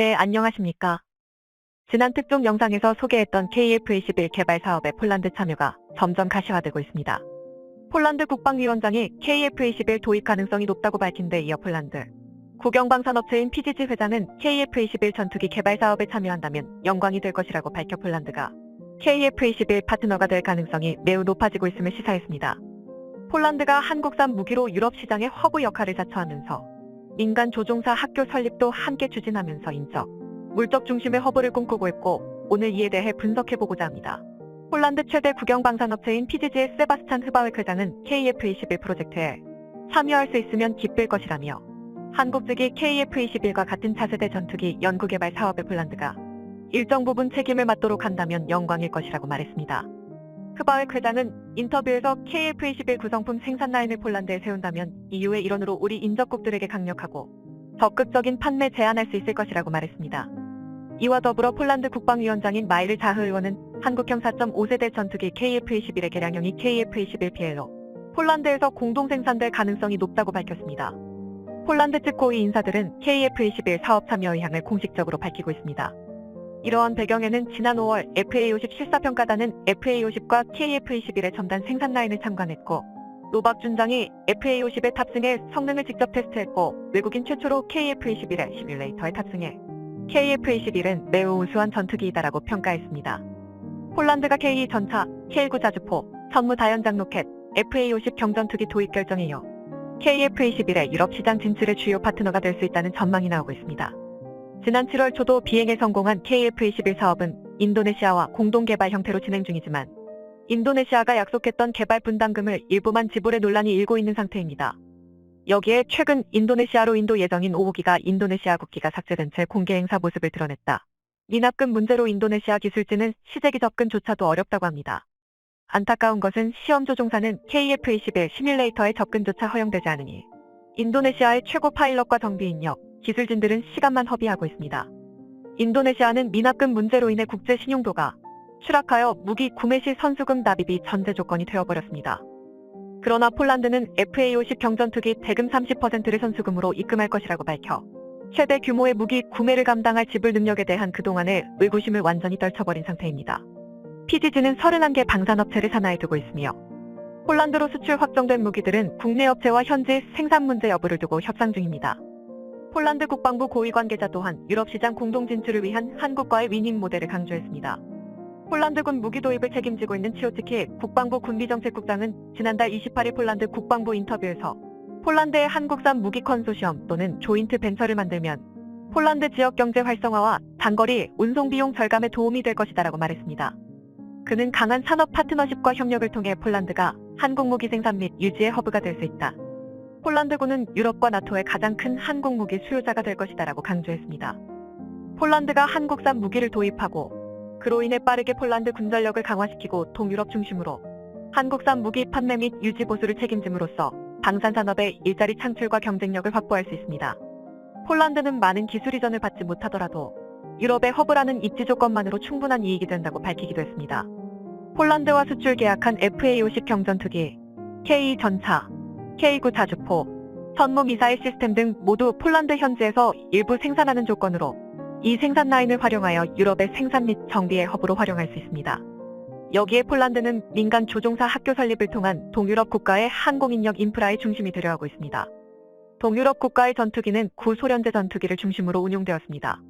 네, 안녕하십니까. 지난 특종 영상에서 소개했던 KF-21 개발 사업의 폴란드 참여가 점점 가시화되고 있습니다. 폴란드 국방위원장이 KF-21 도입 가능성이 높다고 밝힌 데 이어 폴란드 국영방산업체인 PGG 회장은 KF-21 전투기 개발 사업에 참여한다면 영광이 될 것이라고 밝혀 폴란드가 KF-21 파트너가 될 가능성이 매우 높아지고 있음을 시사했습니다. 폴란드가 한국산 무기로 유럽 시장의 허브 역할을 자처하면서 민간 조종사 학교 설립도 함께 추진하면서 인적, 물적 중심의 허브를 꿈꾸고 있고 오늘 이에 대해 분석해보고자 합니다. 폴란드 최대 국영방산업체인 PGG의 세바스찬 흐바웩 회장은 KF-21 프로젝트에 참여할 수 있으면 기쁠 것이라며 한국 측이 KF-21과 같은 차세대 전투기 연구개발 사업에 폴란드가 일정 부분 책임을 맡도록 한다면 영광일 것이라고 말했습니다. 흐바웩 회장은 인터뷰에서 KF-21 구성품 생산 라인을 폴란드에 세운다면 EU의 일원으로 우리 인접국들에게 강력하고 적극적인 판매 제한할 수 있을 것이라고 말했습니다. 이와 더불어 폴란드 국방위원장인 마이를 자흐 의원은 한국형 4.5세대 전투기 KF-21의 개량형이 KF-21PL로 폴란드에서 공동 생산될 가능성이 높다고 밝혔습니다. 폴란드 측 고위 인사들은 KF-21 사업 참여 의향을 공식적으로 밝히고 있습니다. 이러한 배경에는 지난 5월 FA-50 실사평가단은 FA-50과 KF-21의 첨단 생산 라인을 참관했고 노박 준장이 FA-50에 탑승해 성능을 직접 테스트했고 외국인 최초로 KF-21의 시뮬레이터에 탑승해 KF-21은 매우 우수한 전투기이다라고 평가했습니다. 폴란드가 K2 전차, K9 자주포, 천무 다연장 로켓, FA-50 경전투기 도입 결정에 이어 KF-21의 유럽 시장 진출의 주요 파트너가 될 수 있다는 전망이 나오고 있습니다. 지난 7월 초도 비행에 성공한 KF-21 사업은 인도네시아와 공동개발 형태로 진행 중이지만 인도네시아가 약속했던 개발 분담금을 일부만 지불해 논란이 일고 있는 상태입니다. 여기에 최근 인도네시아로 인도 예정인 5호기가 인도네시아 국기가 삭제된 채 공개 행사 모습을 드러냈다. 미납금 문제로 인도네시아 기술진은 시제기 접근조차도 어렵다고 합니다. 안타까운 것은 시험 조종사는 KF-21 시뮬레이터의 접근조차 허용되지 않으니 인도네시아의 최고 파일럿과 정비 인력, 기술진들은 시간만 허비하고 있습니다. 인도네시아는 미납금 문제로 인해 국제 신용도가 추락하여 무기 구매 시 선수금 납입이 전제 조건이 되어버렸습니다. 그러나 폴란드는 FA-50 경전투기 대금 30%를 선수금으로 입금할 것이라고 밝혀 최대 규모의 무기 구매를 감당할 지불 능력에 대한 그동안의 의구심을 완전히 떨쳐버린 상태입니다. PGG는 31개 방산업체를 산하에 두고 있으며 폴란드로 수출 확정된 무기들은 국내 업체와 현지 생산 문제 여부를 두고 협상 중입니다. 폴란드 국방부 고위 관계자 또한 유럽 시장 공동 진출을 위한 한국과의 위닝 모델을 강조했습니다. 폴란드군 무기 도입을 책임지고 있는 치오츠키 국방부 군비정책국장은 지난달 28일 폴란드 국방부 인터뷰에서 폴란드의 한국산 무기 컨소시엄 또는 조인트 벤처를 만들면 폴란드 지역 경제 활성화와 단거리 운송 비용 절감에 도움이 될 것이다라고 말했습니다. 그는 강한 산업 파트너십과 협력을 통해 폴란드가 한국 무기 생산 및 유지의 허브가 될 수 있다. 폴란드군은 유럽과 나토의 가장 큰 한국 무기 수요자가 될 것이다라고 강조했습니다. 폴란드가 한국산 무기를 도입하고 그로 인해 빠르게 폴란드 군전력을 강화시키고 동유럽 중심으로 한국산 무기 판매 및 유지 보수를 책임짐으로써 방산산업의 일자리 창출과 경쟁력을 확보할 수 있습니다. 폴란드는 많은 기술 이전을 받지 못하더라도 유럽의 허브라는 입지 조건만으로 충분한 이익이 된다고 밝히기도 했습니다. 폴란드와 수출 계약한 FA-50 경전투기, K2 전차, K9 자주포, 천무 미사일 시스템 등 모두 폴란드 현지에서 일부 생산하는 조건으로 이 생산 라인을 활용하여 유럽의 생산 및 정비의 허브로 활용할 수 있습니다. 여기에 폴란드는 민간 조종사 학교 설립을 통한 동유럽 국가의 항공인력 인프라의 중심이 되려 하고 있습니다. 동유럽 국가의 전투기는 구소련제 전투기를 중심으로 운용되었습니다.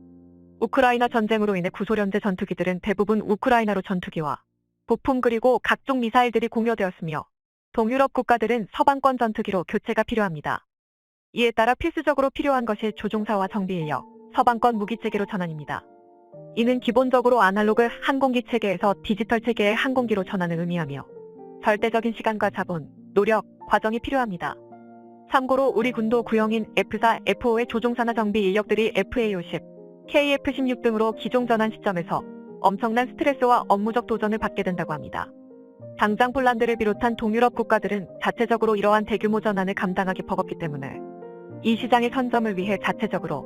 우크라이나 전쟁으로 인해 구소련제 전투기들은 대부분 우크라이나로 전투기와 부품 그리고 각종 미사일들이 공여되었으며 동유럽 국가들은 서방권 전투기로 교체가 필요합니다. 이에 따라 필수적으로 필요한 것이 조종사와 정비 인력, 서방권 무기 체계로 전환입니다. 이는 기본적으로 아날로그 항공기 체계에서 디지털 체계의 항공기로 전환을 의미하며 절대적인 시간과 자본, 노력, 과정이 필요합니다. 참고로 우리 군도 구형인 F4, F5의 조종사나 정비 인력들이 FA-50, KF-16 등으로 기종 전환 시점에서 엄청난 스트레스와 업무적 도전을 받게 된다고 합니다. 당장 폴란드를 비롯한 동유럽 국가들은 자체적으로 이러한 대규모 전환을 감당하기 버겁기 때문에 이 시장의 선점을 위해 자체적으로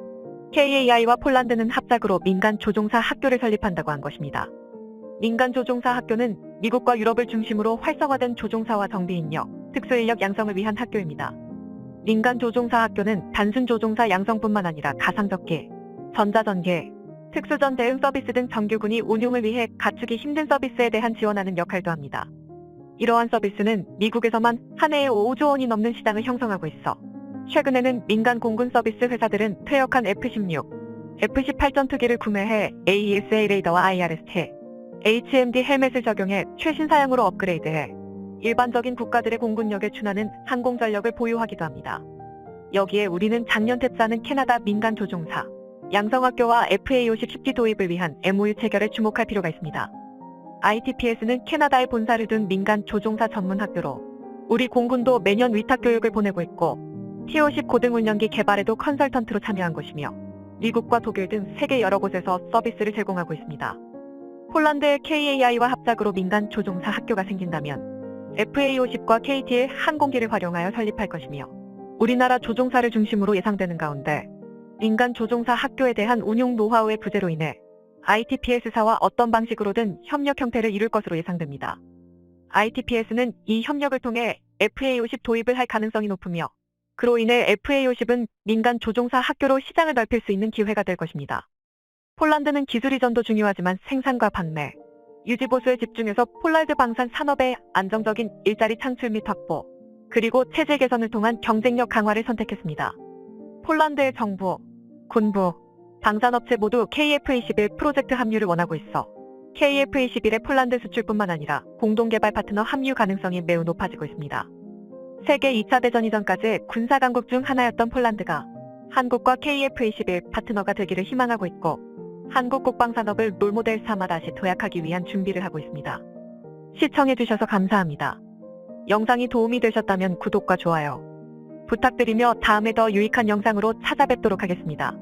KAI와 폴란드는 합작으로 민간 조종사 학교를 설립한다고 한 것입니다. 민간 조종사 학교는 미국과 유럽을 중심으로 활성화된 조종사와 정비 인력, 특수 인력 양성을 위한 학교입니다. 민간 조종사 학교는 단순 조종사 양성뿐만 아니라 가상적기, 전자전개, 특수전 대응 서비스 등 정규군이 운용을 위해 갖추기 힘든 서비스에 대한 지원하는 역할도 합니다. 이러한 서비스는 미국에서만 한 해에 5조 원이 넘는 시장을 형성하고 있어 최근에는 민간 공군 서비스 회사들은 퇴역한 F-16, F-18 전투기를 구매해 AESA 레이더와 IRST, HMD 헬멧을 적용해 최신 사양으로 업그레이드해 일반적인 국가들의 공군력에 준하는 항공전력을 보유하기도 합니다. 여기에 우리는 작년 탭사는 캐나다 민간 조종사, 양성학교와 FA50 10기 도입을 위한 MOU 체결에 주목할 필요가 있습니다. ITPS는 캐나다에 본사를 둔 민간 조종사 전문 학교로 우리 공군도 매년 위탁 교육을 보내고 있고 T-50 고등운영기 개발에도 컨설턴트로 참여한 곳이며 미국과 독일 등 세계 여러 곳에서 서비스를 제공하고 있습니다. 폴란드의 KAI와 합작으로 민간 조종사 학교가 생긴다면 FA50과 KT의 항공기를 활용하여 설립할 것이며 우리나라 조종사를 중심으로 예상되는 가운데 민간 조종사 학교에 대한 운용 노하우의 부재로 인해 ITPS사와 어떤 방식으로든 협력 형태를 이룰 것으로 예상됩니다. ITPS는 이 협력을 통해 FA50 도입을 할 가능성이 높으며 그로 인해 FA50은 민간 조종사 학교로 시장을 넓힐 수 있는 기회가 될 것입니다. 폴란드는 기술 이전도 중요하지만 생산과 판매, 유지 보수에 집중해서 폴란드 방산 산업의 안정적인 일자리 창출 및 확보, 그리고 체제 개선을 통한 경쟁력 강화를 선택했습니다. 폴란드의 정부, 군부, 방산업체 모두 KF21 프로젝트 합류를 원하고 있어 KF21의 폴란드 수출뿐만 아니라 공동개발 파트너 합류 가능성이 매우 높아지고 있습니다. 세계 2차 대전 이전까지 군사강국 중 하나였던 폴란드가 한국과 KF21 파트너가 되기를 희망하고 있고 한국 국방산업을 롤모델 삼아 다시 도약하기 위한 준비를 하고 있습니다. 시청해주셔서 감사합니다. 영상이 도움이 되셨다면 구독과 좋아요 부탁드리며 다음에 더 유익한 영상으로 찾아뵙도록 하겠습니다.